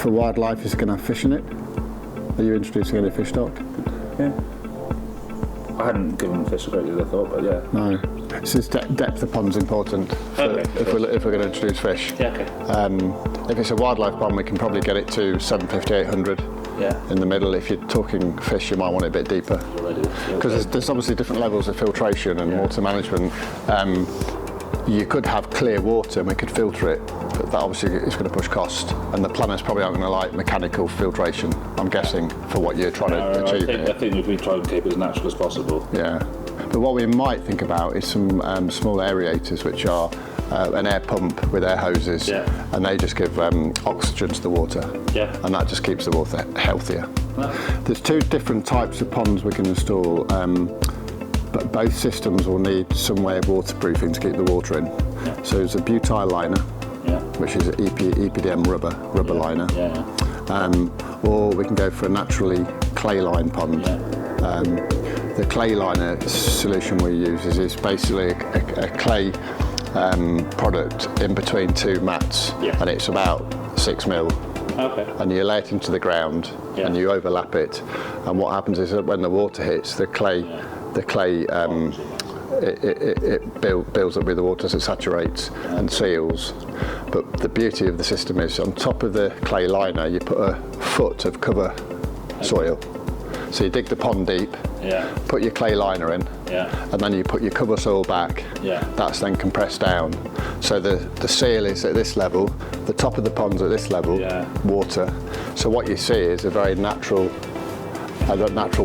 for wildlife, is it going to have fish in it? Are you introducing any fish stock? Yeah. I hadn't given fish a great deal of thought, but yeah. No. So depth of pond's important if we're going to introduce fish. Yeah, okay. If it's a wildlife pond, we can probably get it to 750, 800 in the middle. If you're talking fish, you might want it a bit deeper. Because there's obviously different levels of filtration and water management. You could have clear water and we could filter it, but that obviously is going to push cost. And the planners probably aren't going to like mechanical filtration, I'm guessing, for what you're trying to achieve. I think if we try and keep it as natural as possible. Yeah. But what we might think about is some small aerators, which are an air pump with air hoses, and they just give oxygen to the water, and that just keeps the water healthier. There's two different types of ponds we can install, but both systems will need some way of waterproofing to keep the water in. So there's a butyl liner, which is an EPDM rubber liner, or we can go for a naturally clay line pond. The clay liner solution we use is basically a clay product in between two mats, and it's about 6 mil. Okay. And you lay it into the ground and you overlap it, and what happens is that when the water hits the clay, it builds up with the water, so it saturates and seals. But the beauty of the system is on top of the clay liner you put a foot of cover soil. So you dig the pond deep, put your clay liner in, and then you put your cover soil back. That's then compressed down. So the seal is at this level, the top of the pond's at this level, water. So what you see is a very natural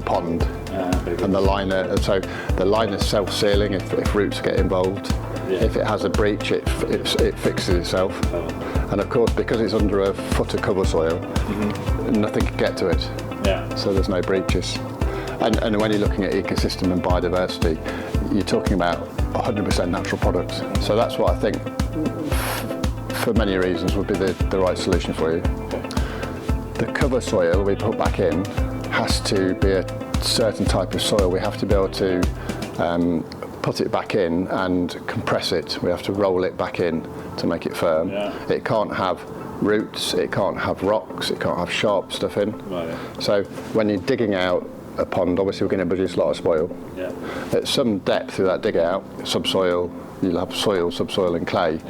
pond. And the liner, so the liner's self-sealing if roots get involved. If it has a breach, it fixes itself. And of course, because it's under a foot of cover soil, nothing can get to it. So there's no breaches. And when you're looking at ecosystem and biodiversity, you're talking about 100% natural products. So that's what I think, for many reasons, would be the right solution for you. The cover soil we put back in has to be a certain type of soil. We have to be able to put it back in and compress it. We have to roll it back in to make it firm. It can't have roots, it can't have rocks, it can't have sharp stuff in. So when you're digging out a pond, obviously we're going to produce a lot of spoil. At some depth through that dig out, subsoil, you'll have soil, subsoil and clay.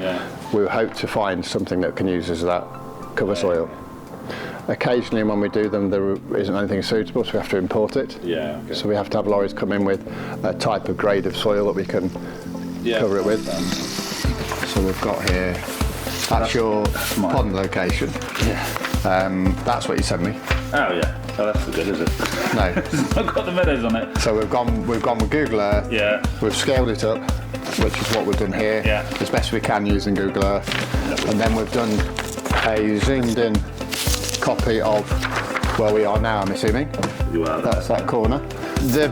We hope to find something that can use as that cover soil. Occasionally when we do them there isn't anything suitable, so we have to import it. So we have to have lorries come in with a type of grade of soil that we can cover it with. So we've got here, that's your pond location. That's what you sent me. Oh yeah. Oh, that's not good, is it? No. It's not got the meadows on it. So we've gone with Google Earth. We've scaled it up, which is what we've done here, as best we can using Google Earth. And then we've done a zoomed in copy of where we are now, I'm assuming. You are. That's that corner. The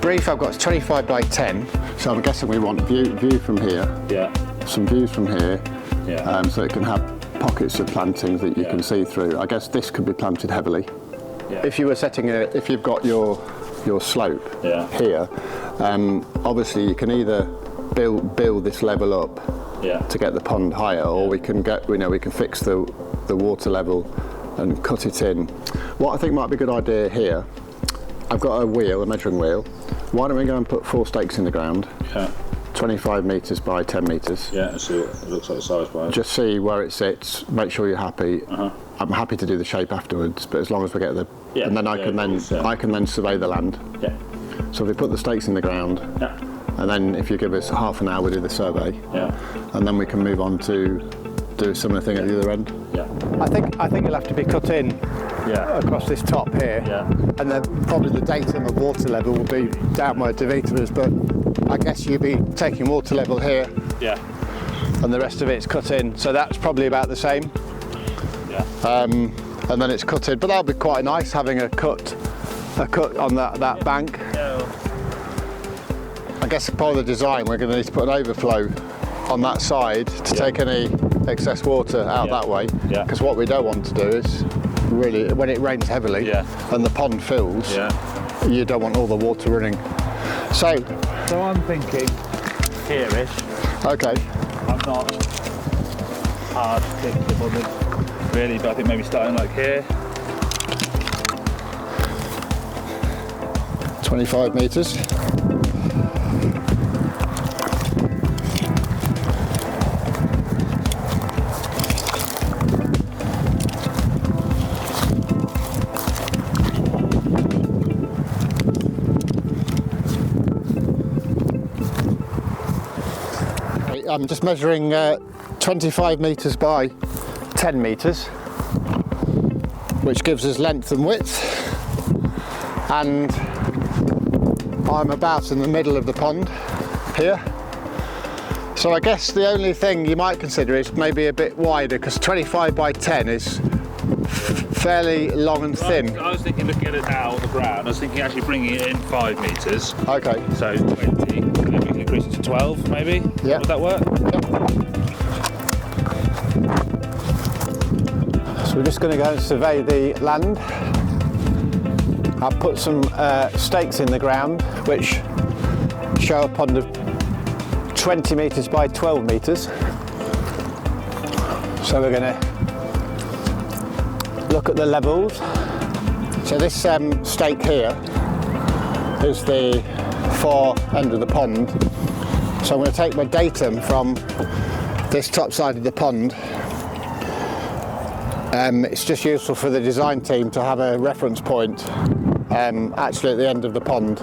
brief I've got is 25 by 10, so I'm guessing we want view from here. Some views from here, so it can have pockets of plantings that you can see through. I guess this could be planted heavily. If you were if you've got your slope here, obviously you can either build this level up to get the pond higher, or we can we can fix the water level and cut it in. What I think might be a good idea here, I've got a measuring wheel. Why don't we go and put 4 stakes in the ground? 25 metres by 10 metres. See what it looks like size-wise. Just see where it sits, make sure you're happy. I'm happy to do the shape afterwards, but as long as we get and then I can then survey the land. So if we put the stakes in the ground, and then if you give us half an hour, we do the survey, and then we can move on to do a similar thing at the other end. I think it'll have to be cut in across this top here, and then probably the datum of water level will be downward to us, but I guess you'll be taking water level here, and the rest of it's cut in, so that's probably about the same. And then it's cut in, but that'll be quite nice having a cut on that bank. I guess part of the design we're going to need to put an overflow on that side to take any excess water out that way, because what we don't want to do is really, when it rains heavily and the pond fills, you don't want all the water running. So I'm thinking here-ish. Okay. I'm not hard fixable. really, but I think maybe starting like here. 25 metres. I'm just measuring 25 metres by 10 metres, which gives us length and width, and I'm about in the middle of the pond here. So I guess the only thing you might consider is maybe a bit wider, because 25 by 10 is fairly long and thin. I was thinking, looking at it now on the ground, I was thinking actually bringing it in 5 metres. Okay. So 20, and then we can increase it to 12 maybe? Yeah. Would that work? Yep. So we're just going to go and survey the land. I've put some stakes in the ground which show a pond of 20 metres by 12 metres. So we're going to look at the levels. So this stake here is the far end of the pond. So I'm going to take my datum from this top side of the pond. It's just useful for the design team to have a reference point actually at the end of the pond.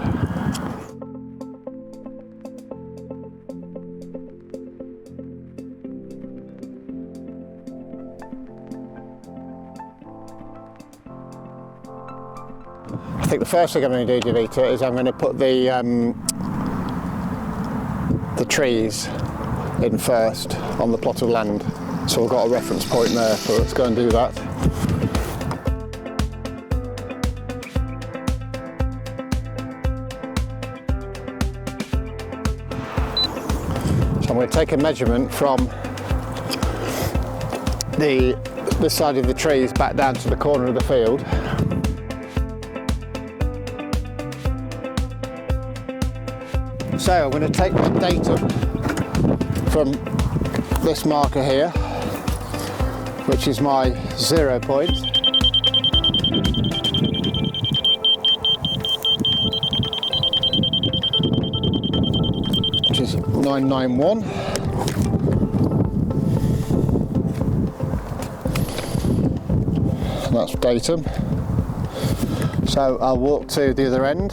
I think the first thing I'm going to do, Davita, is I'm going to put the trees in first on the plot of land. So we've got a reference point there, so let's go and do that. So I'm going to take a measurement from this side of the trees back down to the corner of the field. So I'm going to take my datum from this marker here, which is my 0 point. Which is 991. And that's datum. So I'll walk to the other end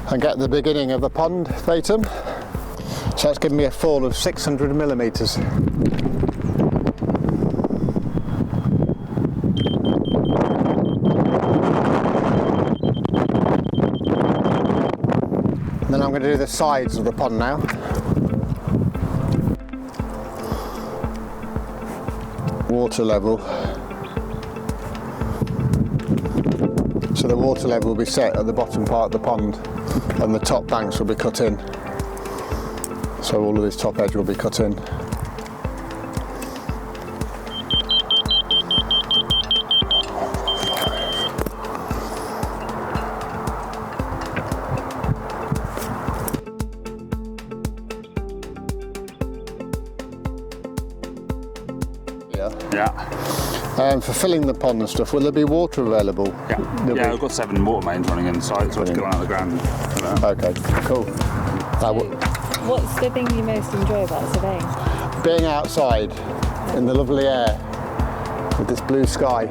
and get the beginning of the pond datum. So that's giving me a fall of 600 millimetres. And then I'm going to do the sides of the pond now. Water level. So the water level will be set at the bottom part of the pond, and the top banks will be cut in. So all of this top edge will be cut in. Yeah. For filling the pond and stuff, will there be water available? Yeah. Yeah, we've got 7 water mains running inside, so we'll have to get one out of the ground. Okay, cool. What's the thing you most enjoy about surveying? Being outside in the lovely air with this blue sky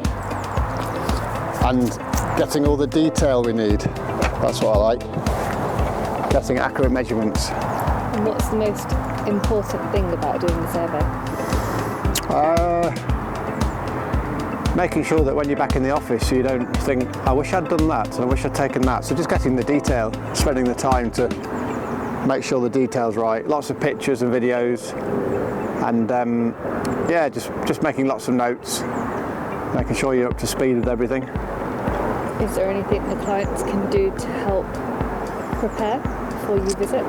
and getting all the detail we need. That's what I like. Getting accurate measurements. And what's the most important thing about doing the survey? Making sure that when you're back in the office you don't think, I wish I'd done that and I wish I'd taken that. So just getting the detail, spending the time to make sure the detail's right. Lots of pictures and videos, and yeah, just making lots of notes, making sure you're up to speed with everything. Is there anything the clients can do to help prepare before you visit?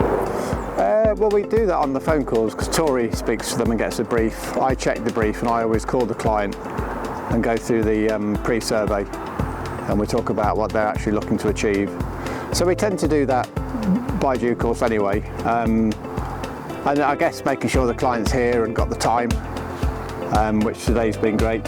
Well, we do that on the phone calls because Tori speaks to them and gets a brief. I check the brief and I always call the client and go through the pre-survey, and we talk about what they're actually looking to achieve. So we tend to do that by due course anyway, and I guess making sure the client's here and got the time, which today's been great.